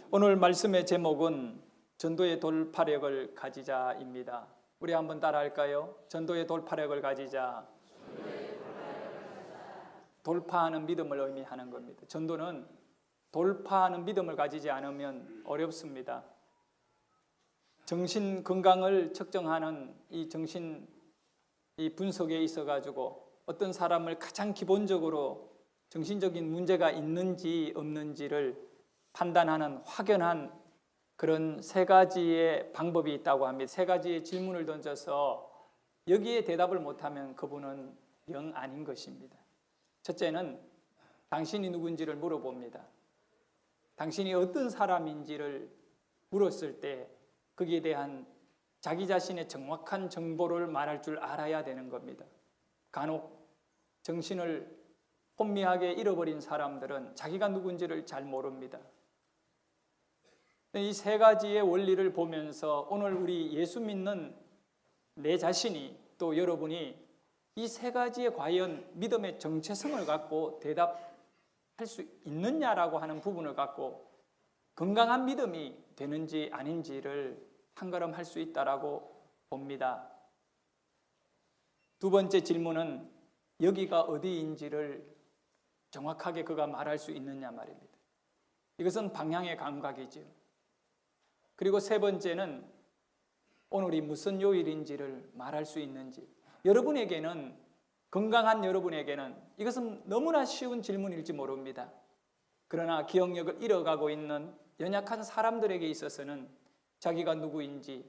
오늘 말씀의 제목은 전도의 돌파력을 가지자입니다. 우리 한번 따라할까요? 전도의 돌파력을 가지자. 돌파하는 믿음을 의미하는 겁니다. 전도는 돌파하는 믿음을 가지지 않으면 어렵습니다. 정신 건강을 측정하는 이 정신 분석에 있어 가지고 어떤 사람을 가장 기본적으로 정신적인 문제가 있는지 없는지를 판단하는 확연한 그런 세 가지의 방법이 있다고 합니다. 세 가지의 질문을 던져서 여기에 대답을 못하면 그분은 영 아닌 것입니다. 첫째는 당신이 누군지를 물어봅니다. 당신이 어떤 사람인지를 물었을 때 거기에 대한 자기 자신의 정확한 정보를 말할 줄 알아야 되는 겁니다. 간혹 정신을 혼미하게 잃어버린 사람들은 자기가 누군지를 잘 모릅니다. 이 세 가지의 원리를 보면서 오늘 우리 예수 믿는 내 자신이 또 여러분이 이 세 가지에 과연 믿음의 정체성을 갖고 대답할 수 있느냐라고 하는 부분을 갖고 건강한 믿음이 되는지 아닌지를 판가름할 수 있다라고 봅니다. 두 번째 질문은 여기가 어디인지를 정확하게 그가 말할 수 있느냐 말입니다. 이것은 방향의 감각이죠. 그리고 세 번째는 오늘이 무슨 요일인지를 말할 수 있는지. 여러분에게는, 건강한 여러분에게는 이것은 너무나 쉬운 질문일지 모릅니다. 그러나 기억력을 잃어가고 있는 연약한 사람들에게 있어서는 자기가 누구인지,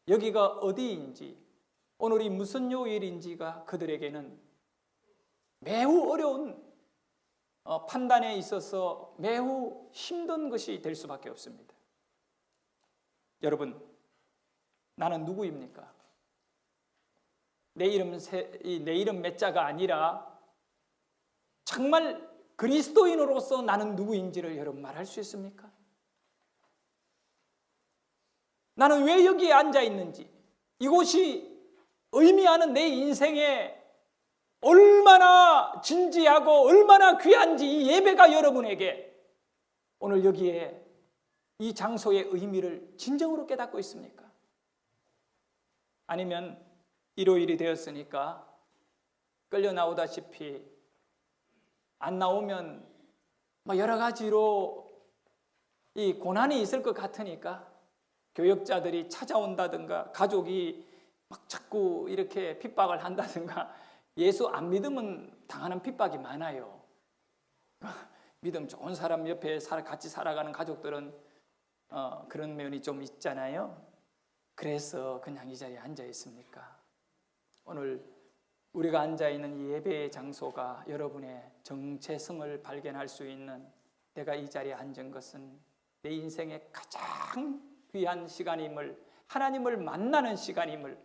여기가 어디인지, 오늘이 무슨 요일인지가 그들에게는 매우 어려운 판단에 있어서 매우 힘든 것이 될 수밖에 없습니다. 여러분, 나는 누구입니까? 내 이름 몇 자가 아니라 정말 그리스도인으로서 나는 누구인지를 여러분 말할 수 있습니까? 나는 왜 여기에 앉아 있는지, 이곳이 의미하는 내 인생에 얼마나 진지하고 얼마나 귀한지 이 예배가 여러분에게 오늘 여기에 이 장소의 의미를 진정으로 깨닫고 있습니까? 아니면 일요일이 되었으니까 끌려 나오다시피 안 나오면 여러 가지로 이 고난이 있을 것 같으니까 교역자들이 찾아온다든가 가족이 막 자꾸 이렇게 핍박을 한다든가 예수 안 믿으면 당하는 핍박이 많아요. 믿음 좋은 사람 옆에 같이 살아가는 가족들은 그런 면이 좀 있잖아요. 그래서 그냥 이 자리에 앉아 있습니까? 오늘 우리가 앉아 있는 이 예배의 장소가 여러분의 정체성을 발견할 수 있는, 내가 이 자리에 앉은 것은 내 인생의 가장 귀한 시간임을, 하나님을 만나는 시간임을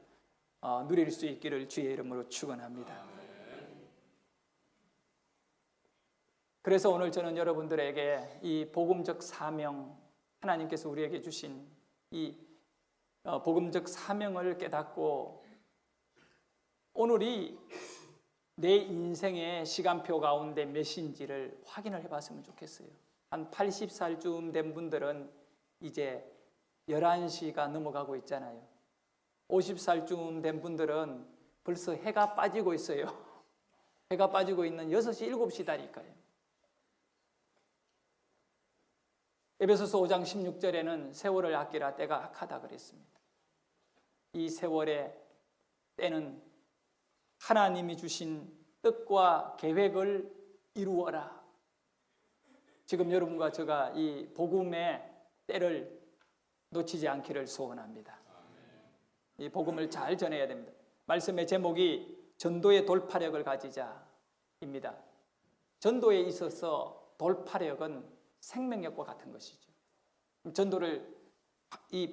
누릴 수 있기를 주의 이름으로 축원합니다. 그래서 오늘 저는 여러분들에게 이 복음적 사명, 하나님께서 우리에게 주신 이 복음적 사명을 깨닫고 오늘이 내 인생의 시간표 가운데 몇인지를 확인을 해봤으면 좋겠어요. 한 80살쯤 된 분들은 이제 11시가 넘어가고 있잖아요. 50살쯤 된 분들은 벌써 해가 빠지고 있어요. 해가 빠지고 있는 6시, 7시다니까요. 에베소서 5장 16절에는 세월을 아끼라 때가 악하다 그랬습니다. 이 세월의 때는 하나님이 주신 뜻과 계획을 이루어라. 지금 여러분과 제가 이 복음의 때를 놓치지 않기를 소원합니다. 이 복음을 잘 전해야 됩니다. 말씀의 제목이 전도의 돌파력을 가지자입니다. 전도에 있어서 돌파력은 생명력과 같은 것이죠. 전도를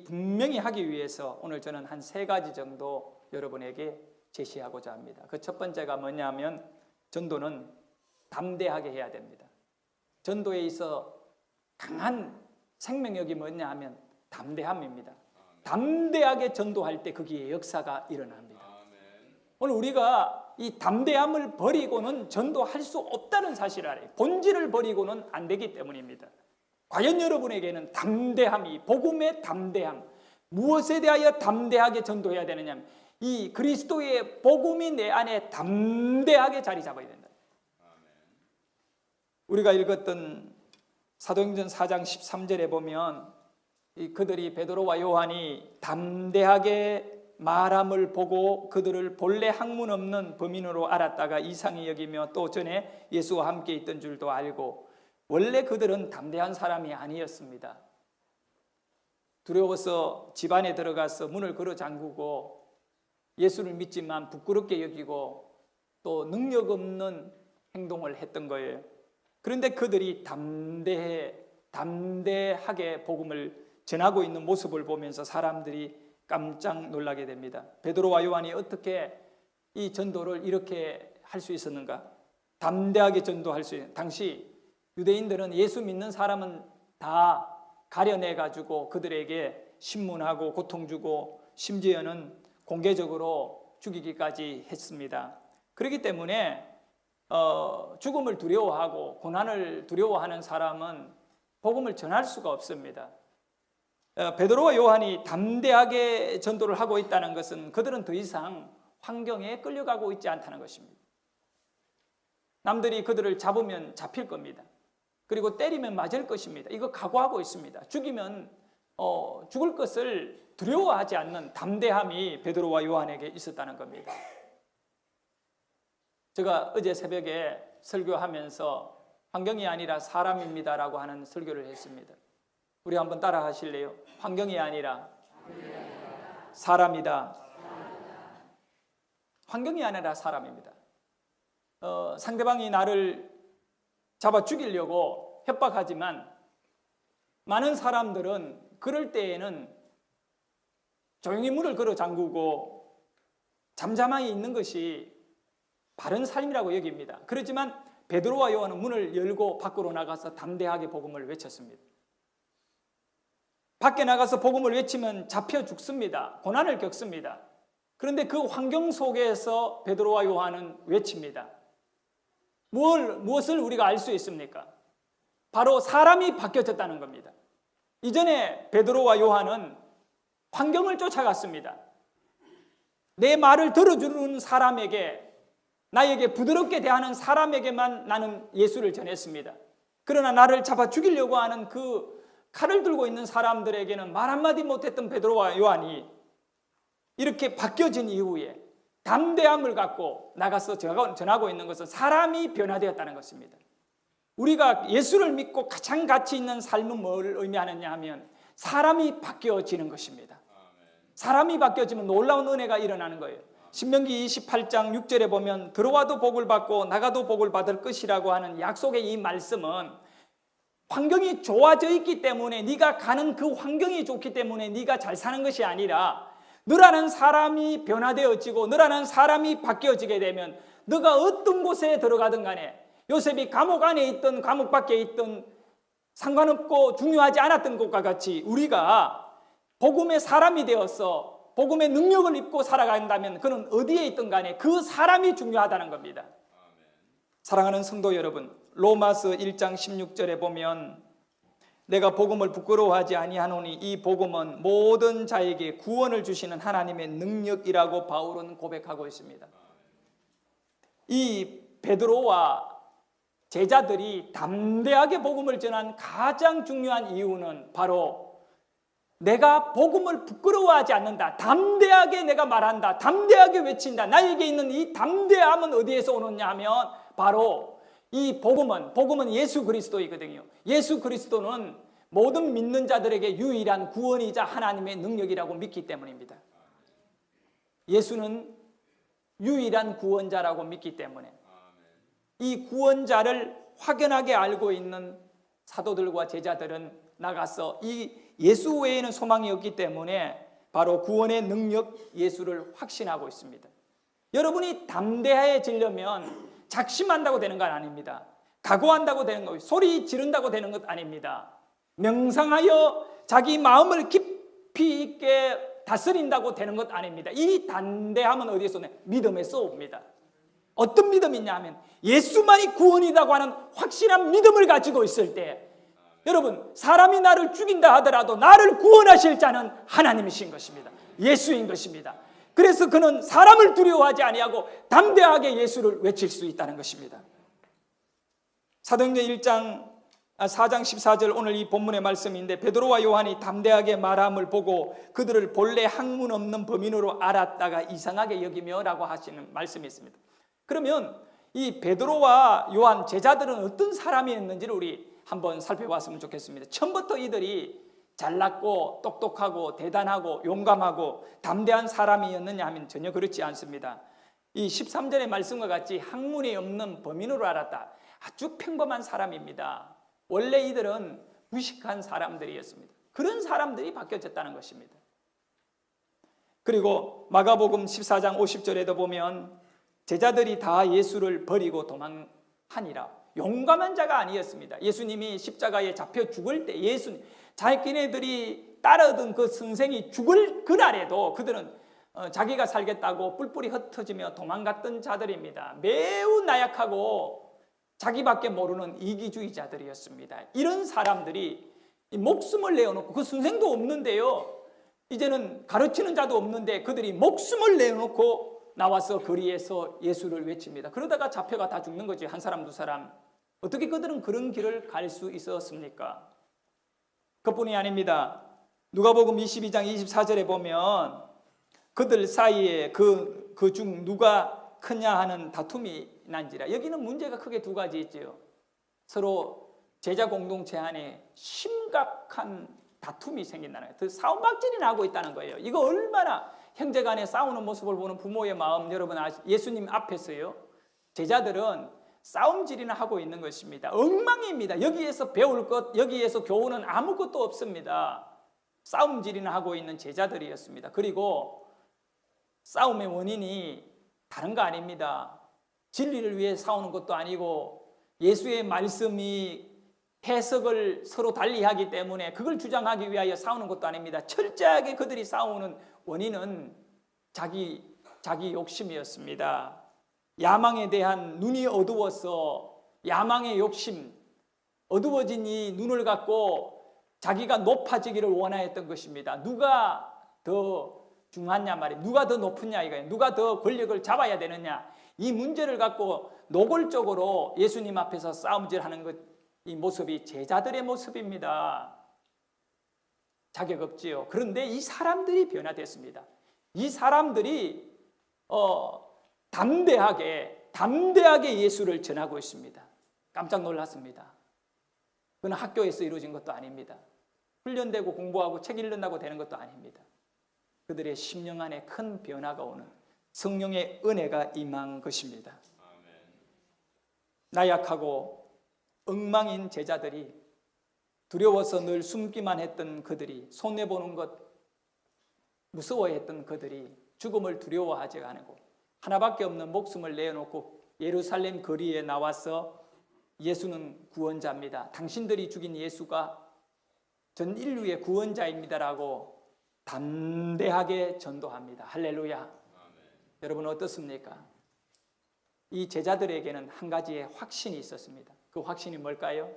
분명히 하기 위해서 오늘 저는 한 3가지 정도 여러분에게 제시하고자 합니다. 그 첫 번째가 뭐냐면 전도는 담대하게 해야 됩니다. 전도에 있어 강한 생명력이 뭐냐 하면 담대함입니다. 담대하게 전도할 때 거기에 역사가 일어납니다. 오늘 우리가 이 담대함을 버리고는 전도할 수 없다는 사실을 알아요. 본질을 버리고는 안 되기 때문입니다. 과연 여러분에게는 담대함이, 복음의 담대함, 무엇에 대하여 담대하게 전도해야 되느냐, 이 그리스도의 복음이 내 안에 담대하게 자리 잡아야 된다. 우리가 읽었던 사도행전 4장 13절에 보면 그들이 베드로와 요한이 담대하게 말함을 보고 그들을 본래 학문 없는 범인으로 알았다가 이상히 여기며 또 전에 예수와 함께 있던 줄도 알고, 원래 그들은 담대한 사람이 아니었습니다. 두려워서 집안에 들어가서 문을 걸어 잠그고 예수를 믿지만 부끄럽게 여기고 또 능력 없는 행동을 했던 거예요. 그런데 그들이 담대하게 복음을 전하고 있는 모습을 보면서 사람들이 깜짝 놀라게 됩니다. 베드로와 요한이 어떻게 이 전도를 이렇게 할 수 있었는가? 담대하게 전도할 수 있는, 당시 유대인들은 예수 믿는 사람은 다 가려내가지고 그들에게 신문하고 고통 주고 심지어는 공개적으로 죽이기까지 했습니다. 그렇기 때문에 죽음을 두려워하고 고난을 두려워하는 사람은 복음을 전할 수가 없습니다. 베드로와 요한이 담대하게 전도를 하고 있다는 것은 그들은 더 이상 환경에 끌려가고 있지 않다는 것입니다. 남들이 그들을 잡으면 잡힐 겁니다. 그리고 때리면 맞을 것입니다. 이거 각오하고 있습니다. 죽이면 죽을 것을 두려워하지 않는 담대함이 베드로와 요한에게 있었다는 겁니다. 제가 어제 새벽에 설교하면서 환경이 아니라 사람입니다라고 하는 설교를 했습니다. 우리 한번 따라 하실래요? 환경이 아니라 사람이다. 환경이 아니라 사람입니다. 상대방이 나를 잡아 죽이려고 협박하지만 많은 사람들은 그럴 때에는 조용히 문을 걸어 잠그고 잠잠하게 있는 것이 바른 삶이라고 여깁니다. 그렇지만 베드로와 요한은 문을 열고 밖으로 나가서 담대하게 복음을 외쳤습니다. 밖에 나가서 복음을 외치면 잡혀 죽습니다. 고난을 겪습니다. 그런데 그 환경 속에서 베드로와 요한은 외칩니다. 무엇을 우리가 알 수 있습니까? 바로 사람이 바뀌어졌다는 겁니다. 이전에 베드로와 요한은 환경을 쫓아갔습니다. 내 말을 들어주는 사람에게, 나에게 부드럽게 대하는 사람에게만 나는 예수를 전했습니다. 그러나 나를 잡아 죽이려고 하는 그 칼을 들고 있는 사람들에게는 말 한마디 못했던 베드로와 요한이 이렇게 바뀌어진 이후에 담대함을 갖고 나가서 전하고 있는 것은 사람이 변화되었다는 것입니다. 우리가 예수를 믿고 가장 가치 있는 삶은 뭘 의미하느냐 하면 사람이 바뀌어지는 것입니다. 사람이 바뀌어지면 놀라운 은혜가 일어나는 거예요. 신명기 28장 6절에 보면 들어와도 복을 받고 나가도 복을 받을 것이라고 하는 약속의 이 말씀은 환경이 좋아져 있기 때문에, 네가 가는 그 환경이 좋기 때문에 네가 잘 사는 것이 아니라 너라는 사람이 변화되어지고 너라는 사람이 바뀌어지게 되면 너가 어떤 곳에 들어가든 간에, 요셉이 감옥 안에 있든 감옥 밖에 있든 상관없고 중요하지 않았던 것과 같이 우리가 복음의 사람이 되어서 복음의 능력을 입고 살아간다면 그는 어디에 있든 간에 그 사람이 중요하다는 겁니다. 사랑하는 성도 여러분, 로마서 1장 16절에 보면 내가 복음을 부끄러워하지 아니하노니 이 복음은 모든 자에게 구원을 주시는 하나님의 능력이라고 바울은 고백하고 있습니다. 이 베드로와 제자들이 담대하게 복음을 전한 가장 중요한 이유는 바로 내가 복음을 부끄러워하지 않는다, 담대하게 내가 말한다, 담대하게 외친다. 나에게 있는 이 담대함은 어디에서 오느냐 하면 바로 이 복음은 예수 그리스도이거든요. 예수 그리스도는 모든 믿는 자들에게 유일한 구원이자 하나님의 능력이라고 믿기 때문입니다. 예수는 유일한 구원자라고 믿기 때문에 이 구원자를 확연하게 알고 있는 사도들과 제자들은 나가서 이 예수 외에는 소망이 없기 때문에 바로 구원의 능력 예수를 확신하고 있습니다. 여러분이 담대해지려면 작심한다고 되는 건 아닙니다. 각오한다고 되는 것, 소리 지른다고 되는 것 아닙니다. 명상하여 자기 마음을 깊이 있게 다스린다고 되는 것 아닙니다. 이 담대함은 어디에서 오냐? 믿음에서 옵니다. 어떤 믿음이냐 하면 예수만이 구원이라고 하는 확실한 믿음을 가지고 있을 때 여러분, 사람이 나를 죽인다 하더라도 나를 구원하실 자는 하나님이신 것입니다. 예수인 것입니다. 그래서 그는 사람을 두려워하지 아니하고 담대하게 예수를 외칠 수 있다는 것입니다. 사도행전 4장 14절, 오늘 이 본문의 말씀인데, 베드로와 요한이 담대하게 말함을 보고 그들을 본래 학문 없는 범인으로 알았다가 이상하게 여기며 라고 하시는 말씀이 있습니다. 그러면 이 베드로와 요한 제자들은 어떤 사람이었는지를 우리 한번 살펴봤으면 좋겠습니다. 처음부터 이들이 잘났고 똑똑하고 대단하고 용감하고 담대한 사람이었느냐 하면 전혀 그렇지 않습니다. 이 13절의 말씀과 같이 학문이 없는 범인으로 알았다. 아주 평범한 사람입니다. 원래 이들은 무식한 사람들이었습니다. 그런 사람들이 바뀌어졌다는 것입니다. 그리고 마가복음 14장 50절에도 보면 제자들이 다 예수를 버리고 도망하니라. 용감한 자가 아니었습니다. 예수님이 십자가에 잡혀 죽을 때 자기네들이 따르던 그 선생이 죽을 그날에도 그들은 자기가 살겠다고 뿔뿔이 흩어지며 도망갔던 자들입니다. 매우 나약하고 자기밖에 모르는 이기주의자들이었습니다. 이런 사람들이 목숨을 내어놓고, 그 선생도 없는데요, 이제는 가르치는 자도 없는데 그들이 목숨을 내어놓고 나와서 거리에서 예수를 외칩니다. 그러다가 잡혀가 다 죽는 거지. 한 사람 두 사람. 어떻게 그들은 그런 길을 갈 수 있었습니까? 그뿐이 아닙니다. 누가복음 22장 24절에 보면 그들 사이에 그 중 누가 크냐 하는 다툼이 난지라. 여기는 문제가 크게 두 가지 있죠. 서로 제자 공동체 안에 심각한 다툼이 생긴다는 거예요. 싸움박질이 나고 있다는 거예요. 이거 얼마나 형제 간에 싸우는 모습을 보는 부모의 마음, 여러분 예수님 앞에서요, 제자들은 싸움질이나 하고 있는 것입니다. 엉망입니다. 여기에서 배울 것, 여기에서 교훈은 아무것도 없습니다. 싸움질이나 하고 있는 제자들이었습니다. 그리고 싸움의 원인이 다른 거 아닙니다. 진리를 위해 싸우는 것도 아니고 예수의 말씀이 해석을 서로 달리하기 때문에 그걸 주장하기 위하여 싸우는 것도 아닙니다. 철저하게 그들이 싸우는 원인은 자기 욕심이었습니다. 야망에 대한 눈이 어두워서 야망의 욕심, 어두워진 이 눈을 갖고 자기가 높아지기를 원하였던 것입니다. 누가 더 중요하냐 말이에요. 누가 더 높으냐 이거예요. 누가 더 권력을 잡아야 되느냐. 이 문제를 갖고 노골적으로 예수님 앞에서 싸움질하는 것, 이 모습이 제자들의 모습입니다. 자격 없지요. 그런데 이 사람들이 변화됐습니다. 이 사람들이 담대하게 예수를 전하고 있습니다. 깜짝 놀랐습니다. 그건 학교에서 이루어진 것도 아닙니다. 훈련되고 공부하고 책 읽는다고 되는 것도 아닙니다. 그들의 심령 안에 큰 변화가 오는 성령의 은혜가 임한 것입니다. 나약하고 엉망인 제자들이, 두려워서 늘 숨기만 했던 그들이, 손해보는 것 무서워했던 그들이 죽음을 두려워하지 않고 하나밖에 없는 목숨을 내어놓고 예루살렘 거리에 나와서 예수는 구원자입니다. 당신들이 죽인 예수가 전 인류의 구원자입니다라고 담대하게 전도합니다. 할렐루야. 아멘. 여러분 어떻습니까? 이 제자들에게는 한 가지의 확신이 있었습니다. 그 확신이 뭘까요?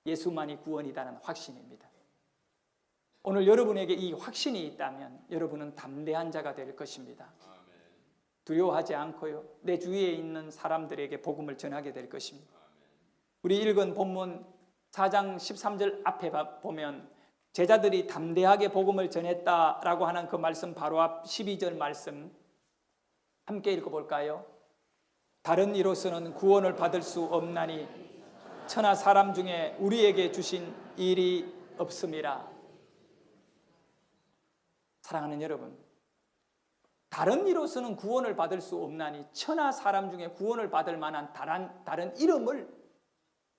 예수만이 구원이라는 확신입니다. 오늘 여러분에게 이 확신이 있다면 여러분은 담대한 자가 될 것입니다. 두려워하지 않고요, 내 주위에 있는 사람들에게 복음을 전하게 될 것입니다. 우리 읽은 본문 4장 13절 앞에 보면 제자들이 담대하게 복음을 전했다라고 하는 그 말씀 바로 앞 12절 말씀 함께 읽어볼까요? 다른 이로서는 구원을 받을 수 없나니 천하 사람 중에 우리에게 주신 일이 없음이라. 사랑하는 여러분, 다른 이로서는 구원을 받을 수 없나니 천하 사람 중에 구원을 받을 만한 다른 이름을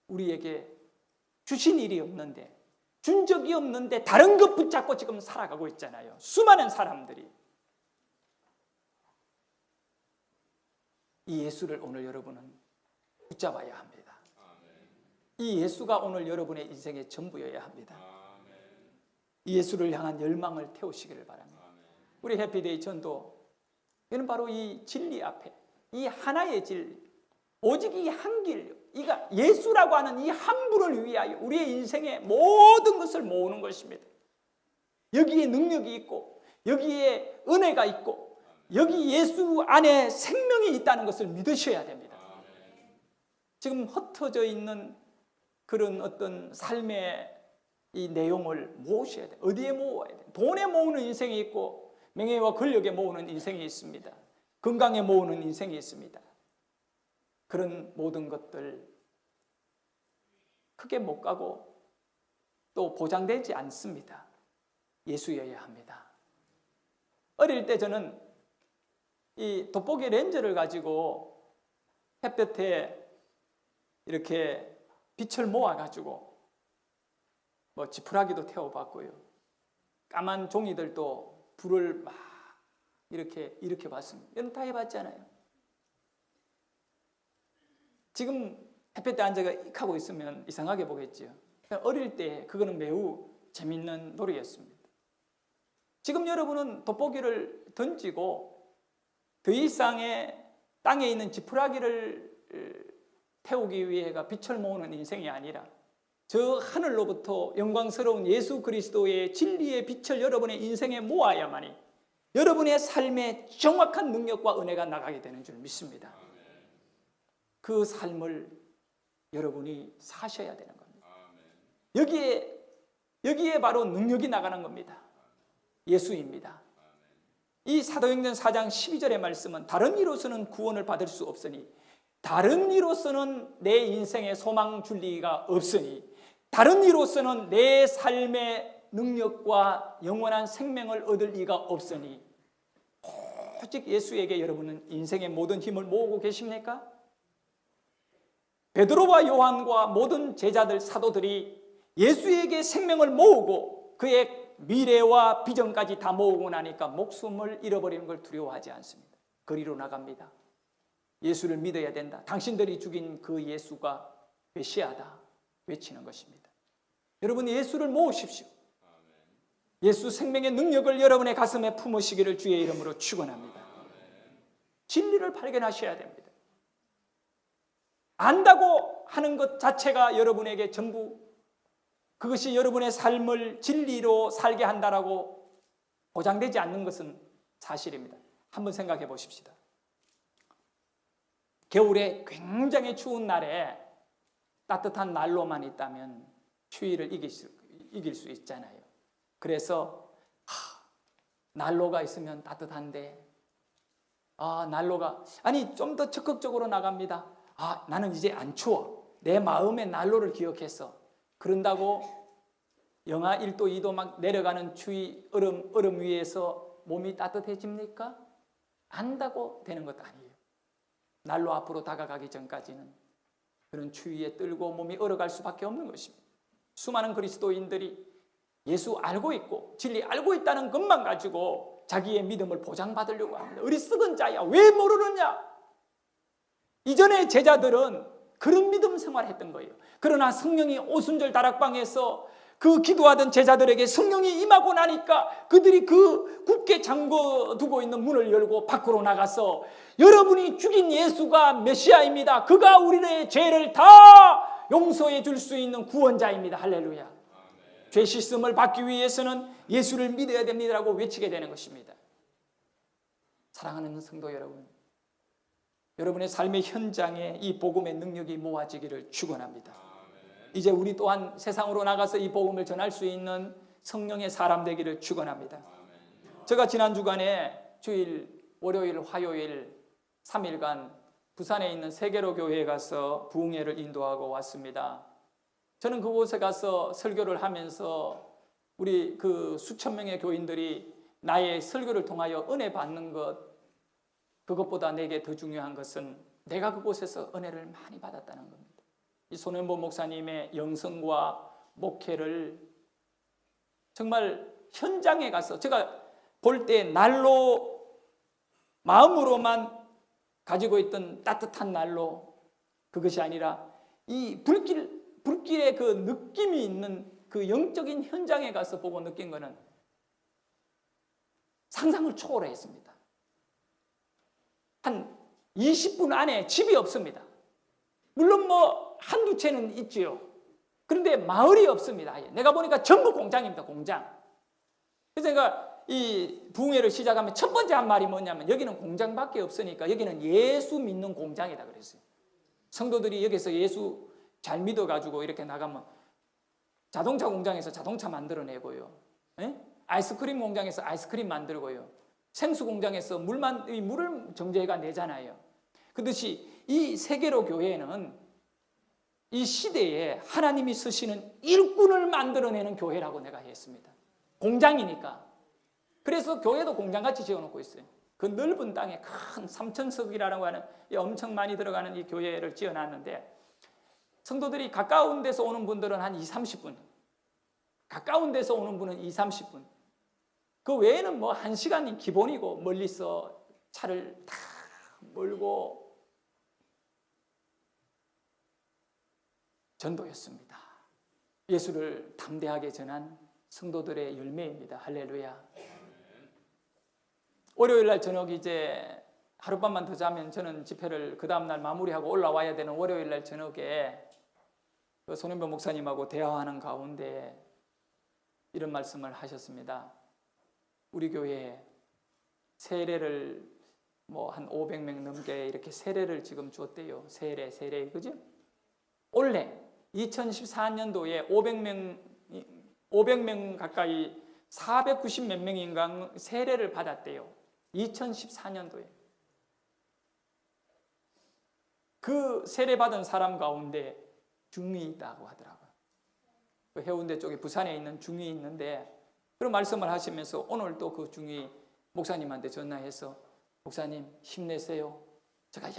우리에게 주신 일이 없는데, 준 적이 없는데 다른 것 붙잡고 지금 살아가고 있잖아요. 수많은 사람들이. 이 예수를 오늘 여러분은 붙잡아야 합니다. 이 예수가 오늘 여러분의 인생의 전부여야 합니다. 이 예수를 향한 열망을 태우시기를 바랍니다. 우리 해피데이 전도, 이는 바로 이 진리 앞에 이 하나의 진리, 오직 이 한 길, 이가 예수라고 하는 이 한 분을 위하여 우리의 인생의 모든 것을 모으는 것입니다. 여기에 능력이 있고 여기에 은혜가 있고 여기 예수 안에 생명이 있다는 것을 믿으셔야 됩니다. 지금 흩어져 있는 그런 어떤 삶의 이 내용을 모으셔야 돼요. 어디에 모아야 돼요? 돈에 모으는 인생이 있고 명예와 권력에 모으는 인생이 있습니다. 건강에 모으는 인생이 있습니다. 그런 모든 것들 크게 못 가고 또 보장되지 않습니다. 예수여야 합니다. 어릴 때 저는 이 돋보기 렌즈를 가지고 햇볕에 이렇게 빛을 모아가지고 뭐 지푸라기도 태워봤고요. 까만 종이들도 불을 막 이렇게 봤습니다. 여러분 다 해봤잖아요. 지금 햇볕에 앉아가 하고 있으면 이상하게 보겠지요. 어릴 때 그거는 매우 재밌는 놀이였습니다. 지금 여러분은 돋보기를 던지고 더 이상의 땅에 있는 지푸라기를 태우기 위해가 빛을 모으는 인생이 아니라 저 하늘로부터 영광스러운 예수 그리스도의 진리의 빛을 여러분의 인생에 모아야만이 여러분의 삶에 정확한 능력과 은혜가 나가게 되는 줄 믿습니다. 그 삶을 여러분이 사셔야 되는 겁니다. 여기에 바로 능력이 나가는 겁니다. 예수입니다. 이 사도행전 4장 12절의 말씀은 다른 이로서는 구원을 받을 수 없으니 다른 이로서는 내 인생에 소망 줄 리가 없으니 다른 이로서는 내 삶의 능력과 영원한 생명을 얻을 리가 없으니 오직 예수에게 여러분은 인생의 모든 힘을 모으고 계십니까? 베드로와 요한과 모든 제자들 사도들이 예수에게 생명을 모으고 그의 미래와 비전까지 다 모으고 나니까 목숨을 잃어버리는 걸 두려워하지 않습니다. 거리로 나갑니다. 예수를 믿어야 된다. 당신들이 죽인 그 예수가 메시아다 외치는 것입니다. 여러분 예수를 모으십시오. 예수 생명의 능력을 여러분의 가슴에 품으시기를 주의 이름으로 축원합니다. 진리를 발견하셔야 됩니다. 안다고 하는 것 자체가 여러분에게 전부 그것이 여러분의 삶을 진리로 살게 한다라고 보장되지 않는 것은 사실입니다. 한번 생각해 보십시다. 겨울에 굉장히 추운 날에 따뜻한 난로만 있다면 추위를 이길 수 있잖아요. 그래서 난로가 있으면 따뜻한데 난로가 좀 더 적극적으로 나갑니다. 나는 이제 안 추워. 내 마음의 난로를 기억했어. 그런다고 영하 1도 2도 막 내려가는 추위 얼음 위에서 몸이 따뜻해집니까? 안다고 되는 것도 아니에요. 난로 앞으로 다가가기 전까지는 그런 추위에 떨고 몸이 얼어갈 수밖에 없는 것입니다. 수많은 그리스도인들이 예수 알고 있고 진리 알고 있다는 것만 가지고 자기의 믿음을 보장받으려고 합니다. 어리석은 자야 왜 모르느냐? 이전의 제자들은 그런 믿음 생활했던 거예요. 그러나 성령이 오순절 다락방에서 그 기도하던 제자들에게 성령이 임하고 나니까 그들이 그 굳게 잠궈두고 있는 문을 열고 밖으로 나가서 여러분이 죽인 예수가 메시아입니다. 그가 우리의 죄를 다 용서해 줄 수 있는 구원자입니다. 할렐루야. 아멘. 죄 씻음을 받기 위해서는 예수를 믿어야 됩니다라고 외치게 되는 것입니다. 사랑하는 성도 여러분, 여러분의 삶의 현장에 이 복음의 능력이 모아지기를 축원합니다. 이제 우리 또한 세상으로 나가서 이 복음을 전할 수 있는 성령의 사람 되기를 축원합니다. 제가 지난 주간에 주일, 월요일, 화요일 3일간 부산에 있는 세계로 교회에 가서 부흥회를 인도하고 왔습니다. 저는 그곳에 가서 설교를 하면서 우리 그 수천 명의 교인들이 나의 설교를 통하여 은혜 받는 것, 그것보다 내게 더 중요한 것은 내가 그곳에서 은혜를 많이 받았다는 겁니다. 이 손현보 목사님의 영성과 목회를 정말 현장에 가서 제가 볼 때 난로 마음으로만 가지고 있던 따뜻한 난로 그것이 아니라 이 불길의 그 느낌이 있는 그 영적인 현장에 가서 보고 느낀 것은 상상을 초월했습니다. 한 20분 안에 집이 없습니다. 물론 뭐 한두 채는 있지요. 그런데 마을이 없습니다. 내가 보니까 전부 공장입니다. 공장. 그래서 내가 이 부흥회를 시작하면 첫 번째 한 말이 뭐냐면 여기는 공장밖에 없으니까 여기는 예수 믿는 공장이다 그랬어요. 성도들이 여기서 예수 잘 믿어가지고 이렇게 나가면 자동차 공장에서 자동차 만들어내고요. 예? 아이스크림 공장에서 아이스크림 만들고요. 생수 공장에서 물을 정제해가 내잖아요. 그렇듯이 이 세계로 교회는 이 시대에 하나님이 쓰시는 일꾼을 만들어내는 교회라고 내가 했습니다. 공장이니까. 그래서 교회도 공장같이 지어놓고 있어요. 그 넓은 땅에 큰 3,000석이라고 하는 엄청 많이 들어가는 이 교회를 지어놨는데 성도들이 가까운 데서 오는 분들은 한 20, 30분, 가까운 데서 오는 분은 20, 30분. 그 외에는 뭐 1시간이 기본이고 멀리서 차를 다 몰고 전도였습니다. 예수를 담대하게 전한 성도들의 열매입니다. 할렐루야. 월요일 날 저녁 이제 하룻밤만 더 자면 저는 집회를 그 다음날 마무리하고 올라와야 되는 월요일 날 저녁에 그 손현보 목사님하고 대화하는 가운데 이런 말씀을 하셨습니다. 우리 교회에 세례를 뭐 한 500명 넘게 이렇게 세례를 지금 줬대요. 세례, 그죠? 올해 2014년도에 500명 가까이 490 몇 명인가 세례를 받았대요. 2014년도에. 그 세례받은 사람 가운데 중이 있다고 하더라고요. 그 해운대 쪽에 부산에 있는 중이 있는데 그런 말씀을 하시면서 오늘 또 그 중이 목사님한테 전화해서 목사님 힘내세요. 제가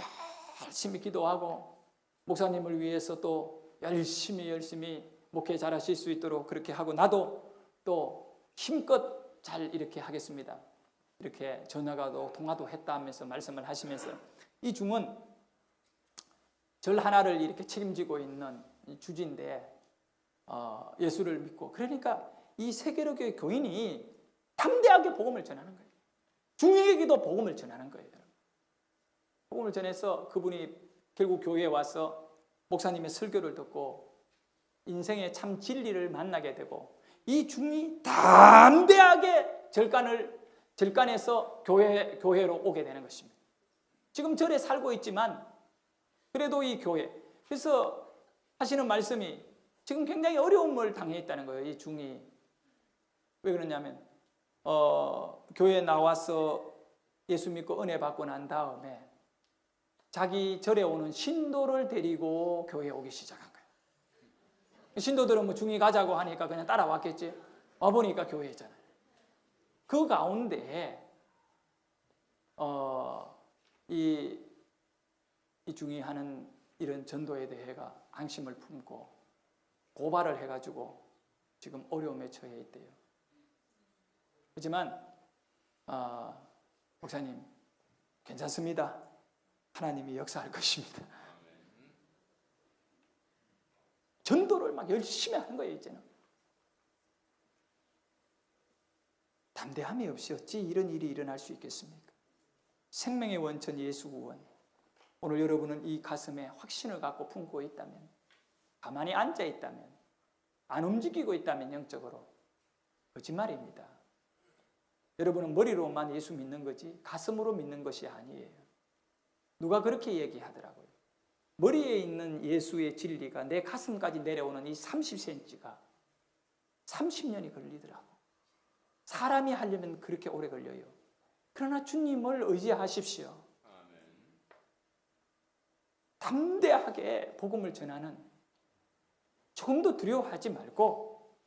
열심히 기도하고 목사님을 위해서 또 열심히 목회 잘하실 수 있도록 그렇게 하고 나도 또 힘껏 잘 이렇게 하겠습니다. 이렇게 전화가도 통화도 했다 하면서 말씀을 하시면서 이 중은 절 하나를 이렇게 책임지고 있는 주지인데 예수를 믿고 그러니까 이 세계로 교회 교인이 담대하게 복음을 전하는 거예요. 중에게도 복음을 전하는 거예요. 복음을 전해서 그분이 결국 교회에 와서 목사님의 설교를 듣고 인생의 참 진리를 만나게 되고 이 중이 담대하게 절간에서 교회로 오게 되는 것입니다. 지금 절에 살고 있지만 그래도 이 교회 그래서 하시는 말씀이 지금 굉장히 어려움을 당해 있다는 거예요. 이 중이 왜 그러냐면 교회에 나와서 예수 믿고 은혜 받고 난 다음에 자기 절에 오는 신도를 데리고 교회에 오기 시작한 거예요. 신도들은 뭐 중이 가자고 하니까 그냥 따라왔겠지. 와보니까 교회잖아요. 그 가운데 이 중이 하는 이런 전도에 대해가 안심을 품고 고발을 해가지고 지금 어려움에 처해 있대요. 하지만 목사님 괜찮습니다. 하나님이 역사할 것입니다. 전도를 막 열심히 하는 거예요. 이제는 담대함이 없이 어찌 이런 일이 일어날 수 있겠습니까? 생명의 원천 예수 구원. 오늘 여러분은 이 가슴에 확신을 갖고 품고 있다면, 가만히 앉아 있다면, 안 움직이고 있다면 영적으로 거짓말입니다. 여러분은 머리로만 예수 믿는 거지 가슴으로 믿는 것이 아니에요. 누가 그렇게 얘기하더라고요. 머리에 있는 예수의 진리가 내 가슴까지 내려오는 이 30cm가 30년이 걸리더라고. 사람이 하려면 그렇게 오래 걸려요. 그러나 주님을 의지하십시오. 담대하게 복음을 전하는, 조금도 두려워하지 말고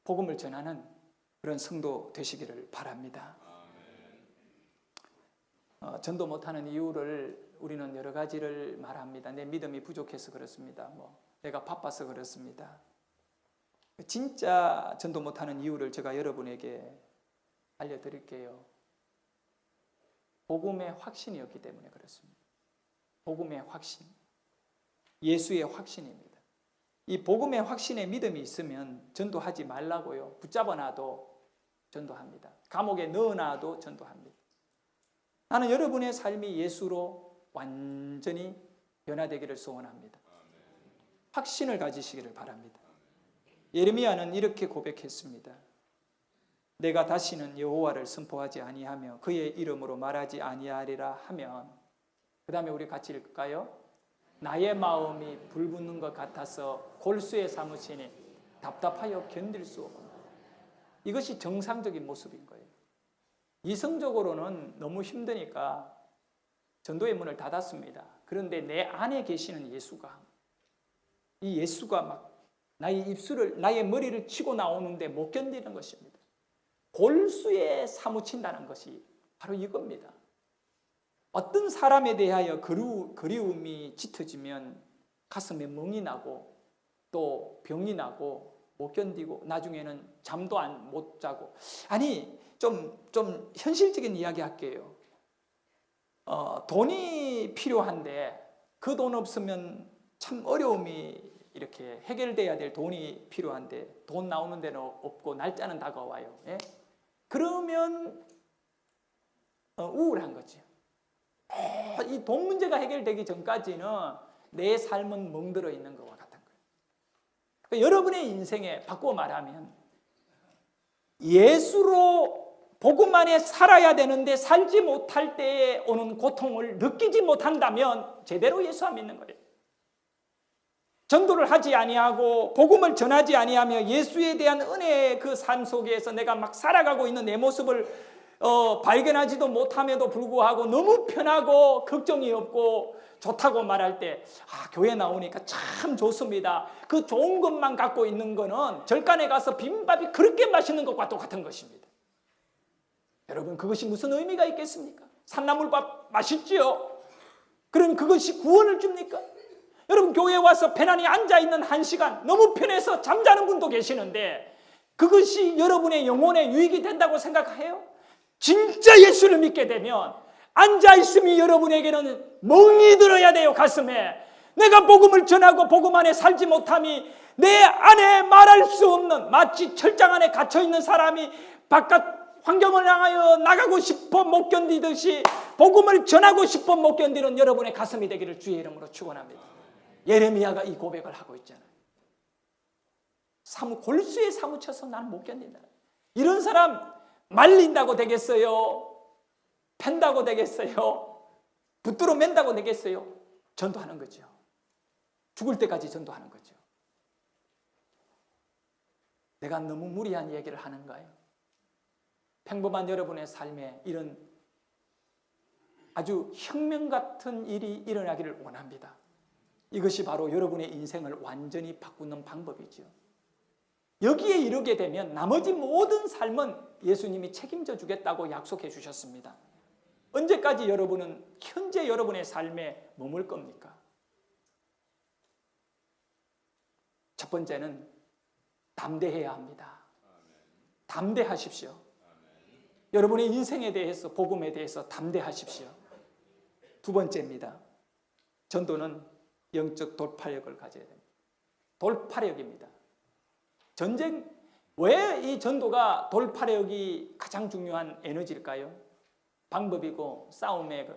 복음을 전하는 그런 성도 되시기를 바랍니다. 전도 못하는 이유를 우리는 여러 가지를 말합니다. 내 믿음이 부족해서 그렇습니다. 내가 바빠서 그렇습니다. 진짜 전도 못하는 이유를 제가 여러분에게 알려드릴게요. 복음의 확신이 없기 때문에 그렇습니다. 복음의 확신, 예수의 확신입니다. 이 복음의 확신에 믿음이 있으면 전도하지 말라고요. 붙잡아놔도 전도합니다. 감옥에 넣어놔도 전도합니다. 나는 여러분의 삶이 예수로 완전히 변화되기를 소원합니다. 확신을 가지시기를 바랍니다. 예레미야는 이렇게 고백했습니다. 내가 다시는 여호와를 선포하지 아니하며 그의 이름으로 말하지 아니하리라 하면, 그 다음에 우리 같이 읽을까요? 나의 마음이 불붙는 것 같아서 골수에 사무치니 답답하여 견딜 수 없고. 이것이 정상적인 모습인 거예요. 이성적으로는 너무 힘드니까 전도의 문을 닫았습니다. 그런데 내 안에 계시는 예수가, 이 예수가 막 나의 머리를 치고 나오는데 못 견디는 것입니다. 골수에 사무친다는 것이 바로 이겁니다. 어떤 사람에 대하여 그리움이 짙어지면 가슴에 멍이 나고 또 병이 나고 못 견디고 나중에는 잠도 못 자고. 아니, 좀 현실적인 이야기 할게요. 돈이 필요한데 그 돈 없으면 참 어려움이 이렇게 해결돼야 될 돈이 필요한데 돈 나오는 데는 없고 날짜는 다가와요. 예? 그러면 우울한 거죠. 이 돈 문제가 해결되기 전까지는 내 삶은 멍들어 있는 것과 같은 거예요. 그러니까 여러분의 인생에 바꾸어 말하면 예수로 복음 안에 살아야 되는데 살지 못할 때에 오는 고통을 느끼지 못한다면 제대로 예수 안 믿는 거예요. 전도를 하지 아니하고 복음을 전하지 아니하며 예수에 대한 은혜의 그 삶 속에서 내가 막 살아가고 있는 내 모습을 발견하지도 못함에도 불구하고 너무 편하고 걱정이 없고 좋다고 말할 때, 교회 나오니까 참 좋습니다. 그 좋은 것만 갖고 있는 거는 절간에 가서 비빔밥이 그렇게 맛있는 것과 똑같은 것입니다. 여러분, 그것이 무슨 의미가 있겠습니까? 산나물밥 맛있지요? 그럼 그것이 구원을 줍니까? 여러분, 교회에 와서 편안히 앉아있는 1시간 너무 편해서 잠자는 분도 계시는데 그것이 여러분의 영혼에 유익이 된다고 생각해요? 진짜 예수를 믿게 되면 앉아있음이 여러분에게는 멍이 들어야 돼요. 가슴에. 내가 복음을 전하고 복음 안에 살지 못함이 내 안에 말할 수 없는, 마치 철장 안에 갇혀있는 사람이 바깥 환경을 향하여 나가고 싶어 못 견디듯이 복음을 전하고 싶어 못 견디는 여러분의 가슴이 되기를 주의 이름으로 축원합니다. 예레미야가 이 고백을 하고 있잖아요. 골수에 사무쳐서 나는 못 견딘다. 이런 사람 말린다고 되겠어요? 팬다고 되겠어요? 붙들어 맨다고 되겠어요? 전도하는 거죠. 죽을 때까지 전도하는 거죠. 내가 너무 무리한 얘기를 하는가요? 평범한 여러분의 삶에 이런 아주 혁명 같은 일이 일어나기를 원합니다. 이것이 바로 여러분의 인생을 완전히 바꾸는 방법이죠. 여기에 이르게 되면 나머지 모든 삶은 예수님이 책임져 주겠다고 약속해 주셨습니다. 언제까지 여러분은 현재 여러분의 삶에 머물 겁니까? 첫 번째는 담대해야 합니다. 담대하십시오. 여러분의 인생에 대해서, 복음에 대해서 담대하십시오. 두 번째입니다. 전도는 영적 돌파력을 가져야 됩니다. 돌파력입니다. 전쟁, 왜 이 전도가 돌파력이 가장 중요한 에너지일까요? 방법이고 싸움의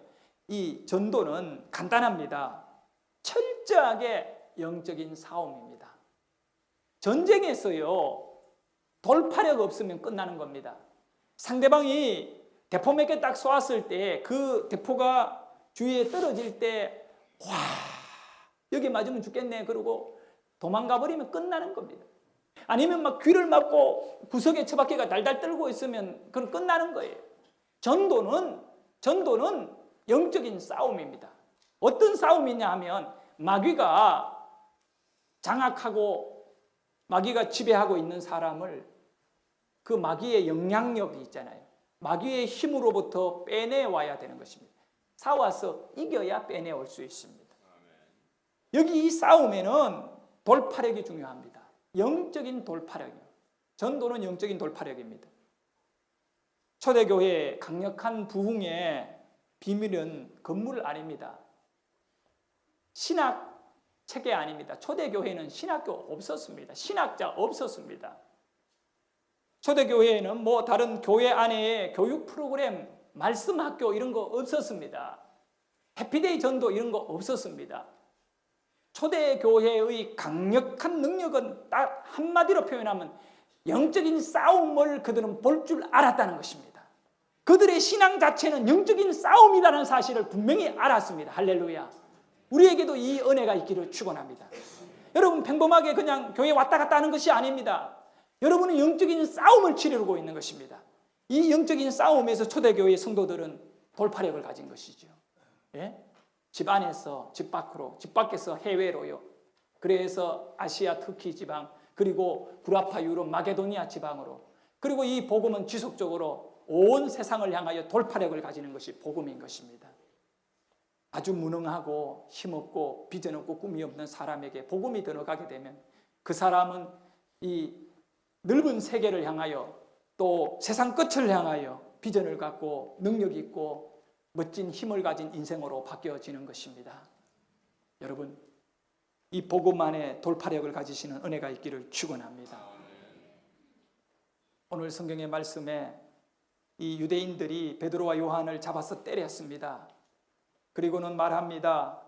이 전도는 간단합니다. 철저하게 영적인 싸움입니다. 전쟁에서요, 돌파력 없으면 끝나는 겁니다. 상대방이 대포 몇 개 딱 쏘았을 때 그 대포가 주위에 떨어질 때, 와, 여기 맞으면 죽겠네 그러고 도망가 버리면 끝나는 겁니다. 아니면 막 귀를 막고 구석에 처박혀가 달달 떨고 있으면 그건 끝나는 거예요. 전도는 영적인 싸움입니다. 어떤 싸움이냐 하면 마귀가 장악하고 마귀가 지배하고 있는 사람을 그 마귀의 영향력이 있잖아요. 마귀의 힘으로부터 빼내와야 되는 것입니다. 싸워서 이겨야 빼내올 수 있습니다. 여기 이 싸움에는 돌파력이 중요합니다. 영적인 돌파력이요. 전도는 영적인 돌파력입니다. 초대교회의 강력한 부흥의 비밀은 건물 아닙니다. 신학 체계 아닙니다. 초대교회는 신학교 없었습니다. 신학자 없었습니다. 초대교회에는 뭐 다른 교회 안에 교육 프로그램, 말씀학교 이런 거 없었습니다. 해피데이 전도 이런 거 없었습니다. 초대교회의 강력한 능력은 딱 한마디로 표현하면 영적인 싸움을 그들은 볼 줄 알았다는 것입니다. 그들의 신앙 자체는 영적인 싸움이라는 사실을 분명히 알았습니다. 할렐루야. 우리에게도 이 은혜가 있기를 축원합니다. 여러분 평범하게 그냥 교회 왔다 갔다 하는 것이 아닙니다. 여러분은 영적인 싸움을 치르고 있는 것입니다. 이 영적인 싸움에서 초대교회의 성도들은 돌파력을 가진 것이죠. 예? 집 안에서 집 밖으로, 집 밖에서 해외로요. 그래서 아시아 터키 지방, 그리고 구라파 유럽 마게도니아 지방으로, 그리고 이 복음은 지속적으로 온 세상을 향하여 돌파력을 가지는 것이 복음인 것입니다. 아주 무능하고 힘없고 비전 없고 꿈이 없는 사람에게 복음이 들어가게 되면 그 사람은 이 넓은 세계를 향하여 또 세상 끝을 향하여 비전을 갖고 능력 있고 멋진 힘을 가진 인생으로 바뀌어지는 것입니다. 여러분, 이 복음 안에 돌파력을 가지시는 은혜가 있기를 축원합니다. 오늘 성경의 말씀에 이 유대인들이 베드로와 요한을 잡아서 때렸습니다. 그리고는 말합니다.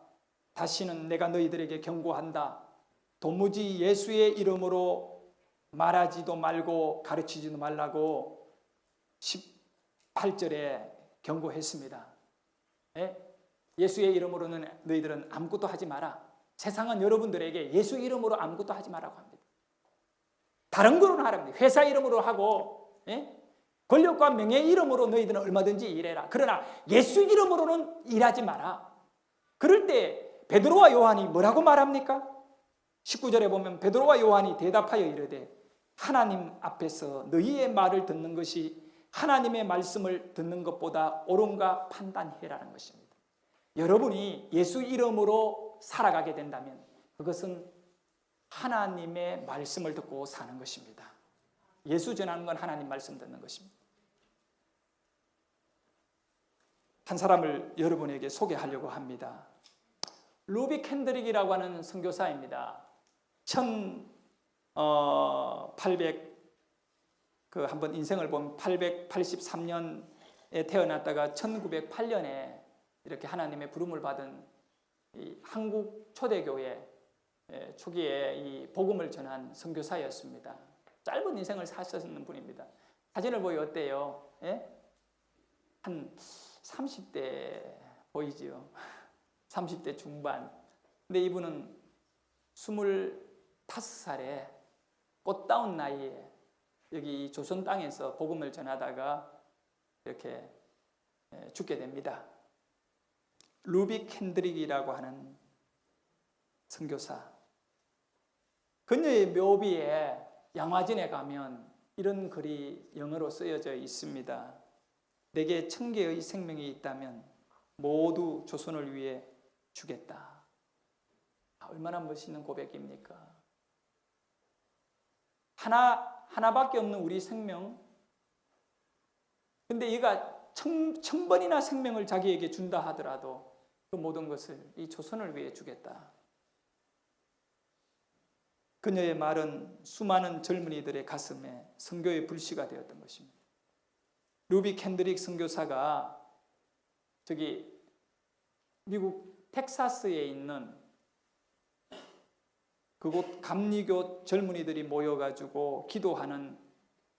다시는 내가 너희들에게 경고한다. 도무지 예수의 이름으로 말하지도 말고 가르치지도 말라고 18절에 경고했습니다. 예수의 이름으로는 너희들은 아무것도 하지 마라. 세상은 여러분들에게 예수 이름으로 아무것도 하지 말라고 합니다. 다른 거로는 하랍니다. 회사 이름으로 하고 권력과 명예 이름으로 너희들은 얼마든지 일해라. 그러나 예수 이름으로는 일하지 마라. 그럴 때 베드로와 요한이 뭐라고 말합니까? 19절에 보면 베드로와 요한이 대답하여 이르되 하나님 앞에서 너희의 말을 듣는 것이 하나님의 말씀을 듣는 것보다 옳은가 판단해라는 것입니다. 여러분이 예수 이름으로 살아가게 된다면 그것은 하나님의 말씀을 듣고 사는 것입니다. 예수 전하는 건 하나님 말씀 듣는 것입니다. 한 사람을 여러분에게 소개하려고 합니다. 루비 캔드릭이라고 하는 선교사입니다. 1800 한번 인생을 보면 883년에 태어났다가 1908년에 이렇게 하나님의 부름을 받은 이 한국 초대교회 초기에 이 복음을 전한 선교사였습니다. 짧은 인생을 사셨는 분입니다. 사진을 보여 어때요? 한 30대 보이지요? 30대 중반. 근데 이분은 25살에 꽃다운 나이에 여기 조선 땅에서 복음을 전하다가 이렇게 죽게 됩니다. 루비 캔드릭이라고 하는 선교사. 그녀의 묘비에 양화진에 가면 이런 글이 영어로 쓰여져 있습니다. 내게 1000개의 생명이 있다면 모두 조선을 위해 주겠다. 얼마나 멋있는 고백입니까? 하나밖에 없는 우리 생명. 근데 얘가 1000번이나 생명을 자기에게 준다 하더라도 그 모든 것을 이 조선을 위해 주겠다. 그녀의 말은 수많은 젊은이들의 가슴에 선교의 불씨가 되었던 것입니다. 루비 캔드릭 선교사가 저기 미국 텍사스에 있는 그곳 감리교 젊은이들이 모여가지고 기도하는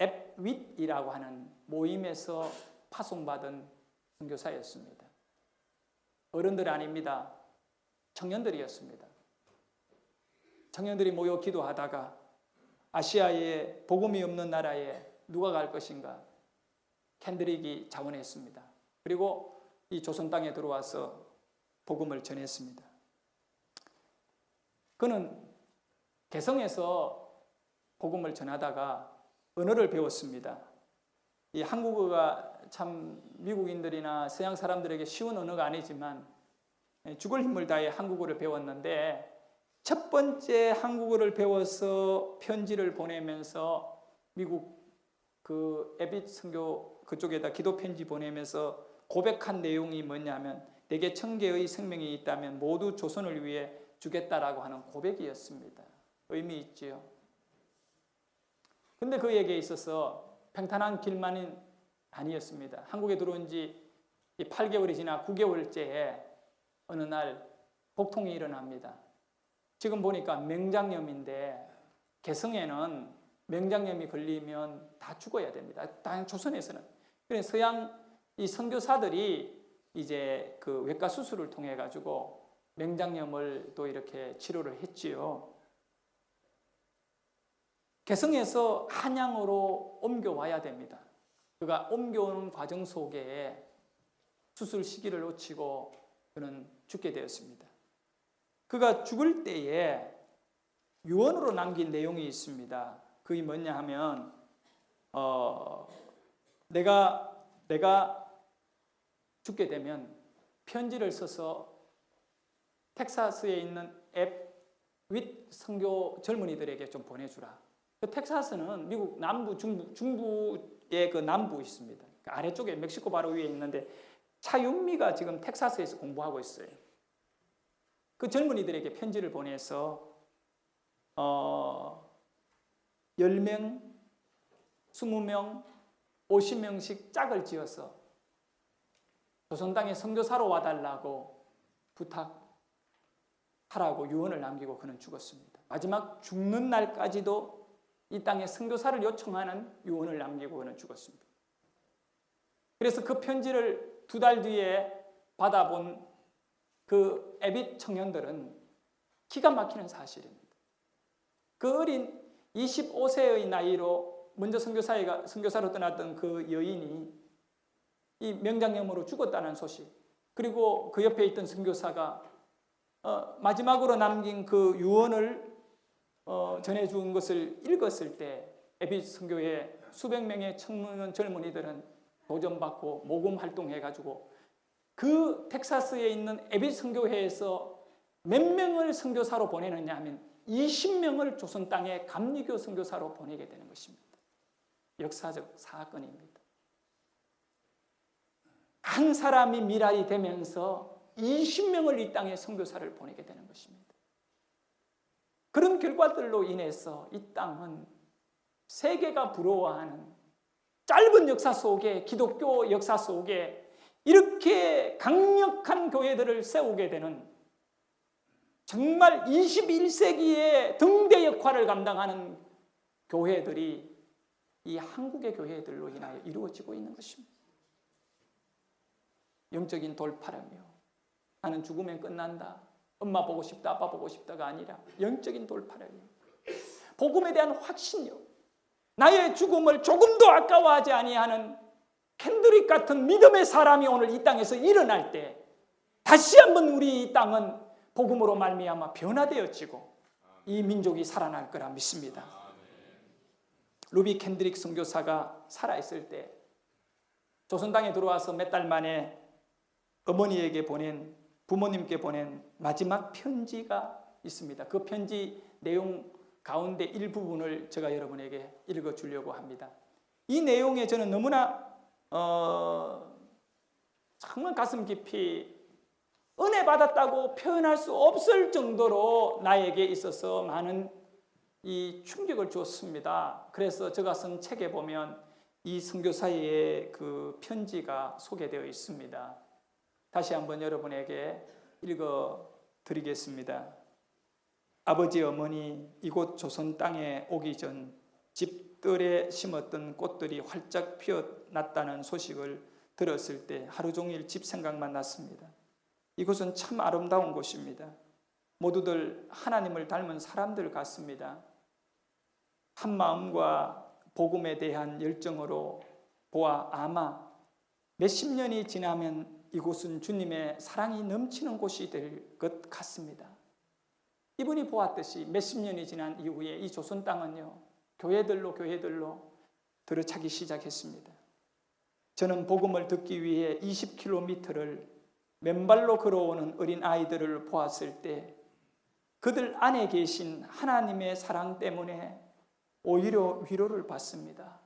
앱윗이라고 하는 모임에서 파송받은 선교사였습니다. 어른들 아닙니다. 청년들이었습니다. 청년들이 모여 기도하다가 아시아에 복음이 없는 나라에 누가 갈 것인가? 캔드릭이 자원했습니다. 그리고 이 조선 땅에 들어와서 복음을 전했습니다. 그는 개성에서 복음을 전하다가 언어를 배웠습니다. 이 한국어가 참 미국인들이나 서양 사람들에게 쉬운 언어가 아니지만 죽을 힘을 다해 한국어를 배웠는데 첫 번째 한국어를 배워서 편지를 보내면서 미국 그 에빗 선교 그쪽에다 기도 편지 보내면서 고백한 내용이 뭐냐면 내게 1000개의 생명이 있다면 모두 조선을 위해 주겠다라고 하는 고백이었습니다. 의미 있지요. 근데 그에게 있어서 평탄한 길만은 아니었습니다. 한국에 들어온 지 8개월이 지나 9개월째에 어느 날 복통이 일어납니다. 지금 보니까 맹장염인데 개성에는 맹장염이 걸리면 다 죽어야 됩니다. 다른 조선에서는. 그래서 서양 이 선교사들이 이제 그 외과 수술을 통해 가지고 맹장염을 또 이렇게 치료를 했지요. 개성에서 한양으로 옮겨와야 됩니다. 그가 옮겨오는 과정 속에 수술 시기를 놓치고 그는 죽게 되었습니다. 그가 죽을 때에 유언으로 남긴 내용이 있습니다. 그게 뭐냐 하면 내가 죽게 되면 편지를 써서 텍사스에 있는 앱윗 선교 젊은이들에게 좀 보내주라. 그 텍사스는 미국 남부 중부의 그 남부 있습니다. 그 아래쪽에 멕시코 바로 위에 있는데 차윤미가 지금 텍사스에서 공부하고 있어요. 그 젊은이들에게 편지를 보내서 10명, 20명, 50명씩 짝을 지어서 조선 땅에 선교사로 와달라고 부탁하라고 유언을 남기고 그는 죽었습니다. 마지막 죽는 날까지도 이 땅에 선교사를 요청하는 유언을 남기고 그는 죽었습니다. 그래서 그 편지를 2달 뒤에 받아본 그 에빗 청년들은 기가 막히는 사실입니다. 그 어린 25세의 나이로 먼저 선교사로 떠났던 그 여인이 이 명장염으로 죽었다는 소식, 그리고 그 옆에 있던 선교사가 마지막으로 남긴 그 유언을 전해준 것을 읽었을 때 에빗 선교회 수백 명의 청년 젊은이들은 도전받고 모금 활동해가지고 그 텍사스에 있는 에빗 선교회에서 몇 명을 선교사로 보내느냐 하면 20명을 조선 땅에 감리교 선교사로 보내게 되는 것입니다. 역사적 사건입니다. 한 사람이 미랄이 되면서 20명을 이 땅에 선교사를 보내게 되는 것입니다. 그런 결과들로 인해서 이 땅은 세계가 부러워하는 짧은 역사 속에, 기독교 역사 속에 이렇게 강력한 교회들을 세우게 되는, 정말 21세기의 등대 역할을 감당하는 교회들이 이 한국의 교회들로 인하여 이루어지고 있는 것입니다. 영적인 돌파라며, 나는 죽으면 끝난다, 엄마 보고 싶다, 아빠 보고 싶다가 아니라 영적인 돌파라며, 복음에 대한 확신요, 나의 죽음을 조금도 아까워하지 아니하는 캔드릭 같은 믿음의 사람이 오늘 이 땅에서 일어날 때 다시 한번 우리 이 땅은 복음으로 말미암아 변화되어지고 이 민족이 살아날 거라 믿습니다. 루비 캔드릭 선교사가 살아있을 때 조선 땅에 들어와서 몇 달 만에 어머니에게 부모님께 보낸 마지막 편지가 있습니다. 그 편지 내용 가운데 일부분을 제가 여러분에게 읽어주려고 합니다. 이 내용에 저는 너무나 정말 가슴 깊이 은혜 받았다고 표현할 수 없을 정도로 나에게 있어서 많은 이 충격을 주었습니다. 그래서 제가 쓴 책에 보면 이 선교사의 그 편지가 소개되어 있습니다. 다시 한번 여러분에게 읽어 드리겠습니다. 아버지 어머니, 이곳 조선 땅에 오기 전 집들에 심었던 꽃들이 활짝 피어났다는 소식을 들었을 때 하루 종일 집 생각만 났습니다. 이곳은 참 아름다운 곳입니다. 모두들 하나님을 닮은 사람들 같습니다. 한 마음과 복음에 대한 열정으로 보아 아마 몇십 년이 지나면 이곳은 주님의 사랑이 넘치는 곳이 될 것 같습니다. 이분이 보았듯이 몇십 년이 지난 이후에 이 조선 땅은요, 교회들로 들어차기 시작했습니다. 저는 복음을 듣기 위해 20km를 맨발로 걸어오는 어린 아이들을 보았을 때 그들 안에 계신 하나님의 사랑 때문에 오히려 위로를 받습니다.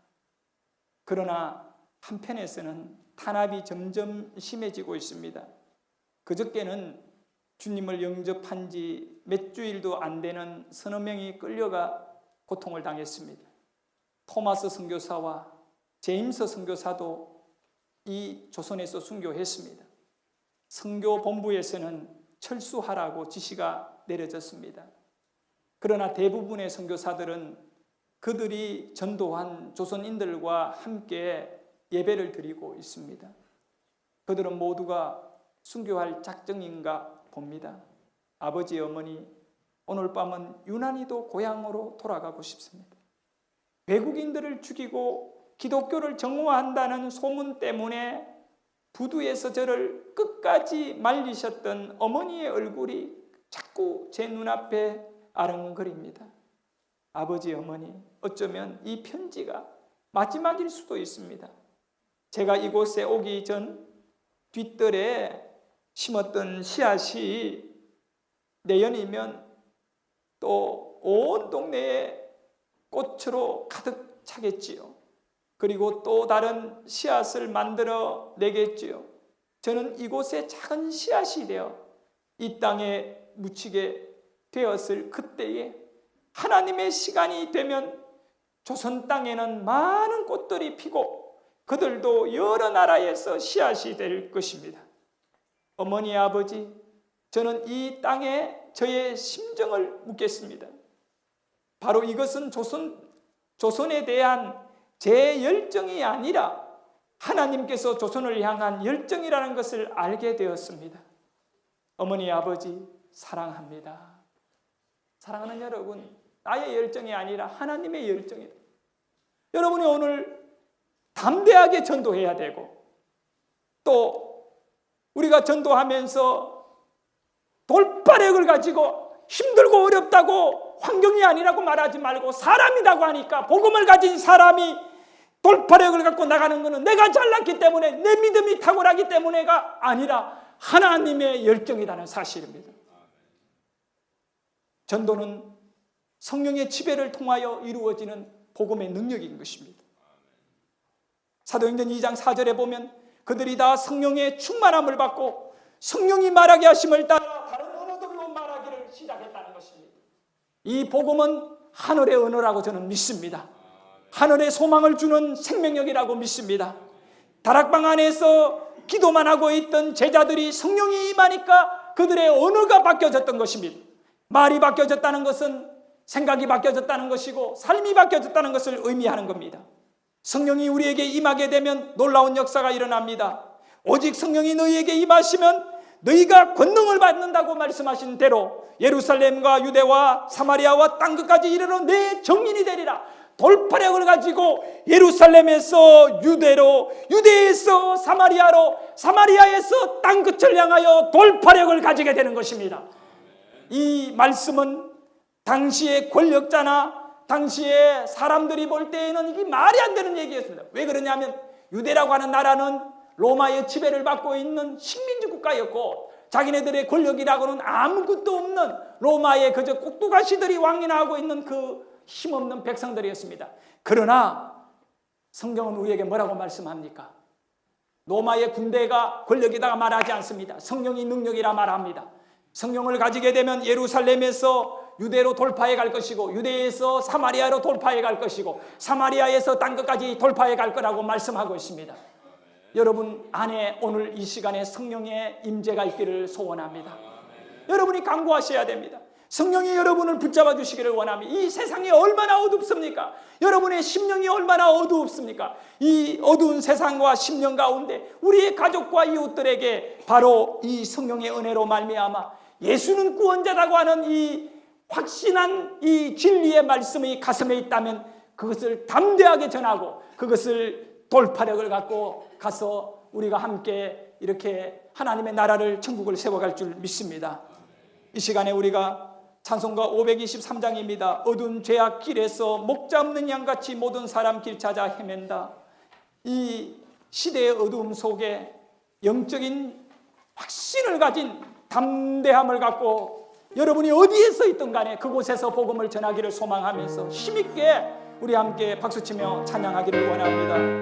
그러나 한편에서는 탄압이 점점 심해지고 있습니다. 그저께는 주님을 영접한 지 몇 주일도 안 되는 서너 명이 끌려가 고통을 당했습니다. 토마스 선교사와 제임스 선교사도 이 조선에서 순교했습니다. 선교 본부에서는 철수하라고 지시가 내려졌습니다. 그러나 대부분의 선교사들은 그들이 전도한 조선인들과 함께 예배를 드리고 있습니다. 그들은 모두가 순교할 작정인가 봅니다. 아버지, 어머니, 오늘 밤은 유난히도 고향으로 돌아가고 싶습니다. 외국인들을 죽이고 기독교를 정오한다는 소문 때문에 부두에서 저를 끝까지 말리셨던 어머니의 얼굴이 자꾸 제 눈앞에 아른거립니다. 아버지, 어머니, 어쩌면 이 편지가 마지막일 수도 있습니다. 제가 이곳에 오기 전 뒷뜰에 심었던 씨앗이 내년이면 또 온 동네에 꽃으로 가득 차겠지요. 그리고 또 다른 씨앗을 만들어 내겠지요. 저는 이곳에 작은 씨앗이 되어 이 땅에 묻히게 되었을 그때에 하나님의 시간이 되면 조선 땅에는 많은 꽃들이 피고 그들도 여러 나라에서 씨앗이 될 것입니다. 어머니, 아버지, 저는 이 땅에 저의 심정을 묻겠습니다. 바로 이것은 조선에 대한 제 열정이 아니라 하나님께서 조선을 향한 열정이라는 것을 알게 되었습니다. 어머니, 아버지, 사랑합니다. 사랑하는 여러분, 나의 열정이 아니라 하나님의 열정이다. 여러분이 오늘 담대하게 전도해야 되고, 또 우리가 전도하면서 돌파력을 가지고 힘들고 어렵다고 환경이 아니라고 말하지 말고 사람이라고 하니까, 복음을 가진 사람이 돌파력을 갖고 나가는 것은 내가 잘났기 때문에, 내 믿음이 탁월하기 때문에가 아니라 하나님의 열정이라는 사실입니다. 전도는 성령의 지배를 통하여 이루어지는 복음의 능력인 것입니다. 사도행전 2장 4절에 보면 그들이 다 성령의 충만함을 받고 성령이 말하게 하심을 따라 다른 언어들로 말하기를 시작했다는 것입니다. 이 복음은 하늘의 언어라고 저는 믿습니다. 하늘의 소망을 주는 생명력이라고 믿습니다. 다락방 안에서 기도만 하고 있던 제자들이 성령이 임하니까 그들의 언어가 바뀌어졌던 것입니다. 말이 바뀌어졌다는 것은 생각이 바뀌어졌다는 것이고 삶이 바뀌어졌다는 것을 의미하는 겁니다. 성령이 우리에게 임하게 되면 놀라운 역사가 일어납니다. 오직 성령이 너희에게 임하시면 너희가 권능을 받는다고 말씀하신 대로 예루살렘과 유대와 사마리아와 땅끝까지 이르러 내 정인이 되리라. 돌파력을 가지고 예루살렘에서 유대로, 유대에서 사마리아로, 사마리아에서 땅끝을 향하여 돌파력을 가지게 되는 것입니다. 이 말씀은 당시의 권력자나 당시에 사람들이 볼 때에는 이게 말이 안 되는 얘기였습니다. 왜 그러냐면 유대라고 하는 나라는 로마의 지배를 받고 있는 식민지 국가였고, 자기네들의 권력이라고는 아무것도 없는 로마의 그저 꼭두가시들이 왕인하고 있는 그 힘없는 백성들이었습니다. 그러나 성경은 우리에게 뭐라고 말씀합니까? 로마의 군대가 권력이다가 말하지 않습니다. 성령이 능력이라 말합니다. 성령을 가지게 되면 예루살렘에서 유대로 돌파해 갈 것이고, 유대에서 사마리아로 돌파해 갈 것이고, 사마리아에서 땅끝까지 돌파해 갈 거라고 말씀하고 있습니다. 여러분 안에 오늘 이 시간에 성령의 임재가 있기를 소원합니다. 여러분이 간구하셔야 됩니다. 성령이 여러분을 붙잡아 주시기를 원합니다. 이 세상이 얼마나 어둡습니까? 여러분의 심령이 얼마나 어두웁습니까? 이 어두운 세상과 심령 가운데 우리의 가족과 이웃들에게 바로 이 성령의 은혜로 말미암아 예수는 구원자라고 하는 이 확신한 이 진리의 말씀이 가슴에 있다면 그것을 담대하게 전하고 그것을 돌파력을 갖고 가서 우리가 함께 이렇게 하나님의 나라를, 천국을 세워갈 줄 믿습니다. 이 시간에 우리가 찬송가 523장입니다. 어두운 죄악 길에서 목자 없는 양같이 모든 사람 길 찾아 헤맨다. 이 시대의 어두움 속에 영적인 확신을 가진 담대함을 갖고 여러분이 어디에서 있든 간에 그곳에서 복음을 전하기를 소망하면서 힘있게 우리 함께 박수치며 찬양하기를 원합니다.